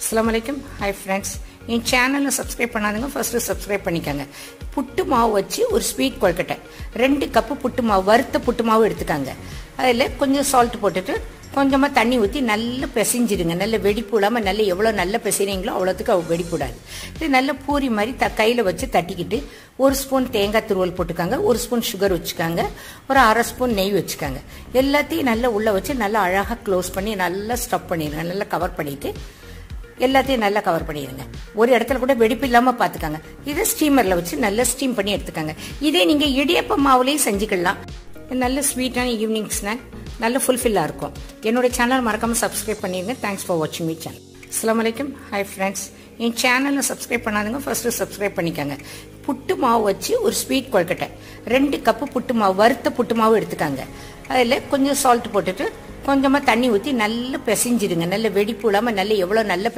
Assalamualaikum. Hi friends. In channel subscribe பண்ணாதீங்க first subscribe பண்ணிக்கங்க. புட்டு மாவு வச்சு ஒரு ஸ்வீட் கொழுக்கட்டை 2 கப் புட்டு மாவு வறுத்த புட்டு மாவு எடுத்துக்கங்க. அதில கொஞ்சம் salt போட்டுட்டு கொஞ்சமா தண்ணி ஊத்தி நல்லா பிசைஞ்சிடுங்க. நல்ல வெடிப்பு இல்லாம நல்ல எவ்வளவு நல்ல பிசைறீங்களோ அவ்வளவுக்கு வெடிப்புடாது. இது நல்ல பூரி மாதிரி கையில வச்சு தட்டிக்கிட்டு ஒரு ஸ்பூன் தேங்காய் துருவல் போட்டுக்கங்க, ஒரு ஸ்பூன் சுகர் வச்சுக்கங்க, ஒரு அரை ஸ்பூன் நெய் வச்சுக்கங்க. எல்லாத்தையும் நல்லா உள்ள வச்சு நல்லா அழகா க்ளோஸ் பண்ணி நல்லா ஸ்டப் பண்ணிடுங்க. நல்லா கவர் பண்ணிட்டு எல்லாத்தையும் நல்லா கவர் பண்ணிடுங்க. ஒரு இடத்துல கூட வெடிப்பு இல்லாம பாத்துக்கங்க. இதை ஸ்டீமர்ல வச்சு நல்லா ஸ்டீம் பண்ணி எடுத்துக்கங்க. இதே நீங்க இடியப்ப மாவுலயும் செஞ்சுக்கலாம். நல்ல ஸ்வீட்டான ஈவினிங் ஸ்நாக் நல்ல ஃபுல்ஃபில்லா இருக்கும். என்னோட சேனல் மறக்காம சப்ஸ்கிரைப் பண்ணிடுங்க. தேங்க்ஸ் ஃபார் வாட்சிங் my channel. Assalamualaikum. Hi friends. என் சேனலை சப்ஸ்கிரைப் பண்ணாதீங்க ஃபர்ஸ்ட் சப்ஸ்கிரைப் பண்ணிக்கங்க. புட்டு மாவு வச்சு ஒரு ஸ்வீட் கொழுக்கட்டை 2 கப் புட்டு மாவு வறுத்த புட்டு மாவு எடுத்துக்கங்க. அதில் கொஞ்சம் சால்ட் போட்டுட்டு கொஞ்சமா தண்ணி ஊற்றி நல்லா பிசைஞ்சிடுங்க. நல்ல வெடிப்பு இல்லாம நல்ல எவ்வளவு நல்ல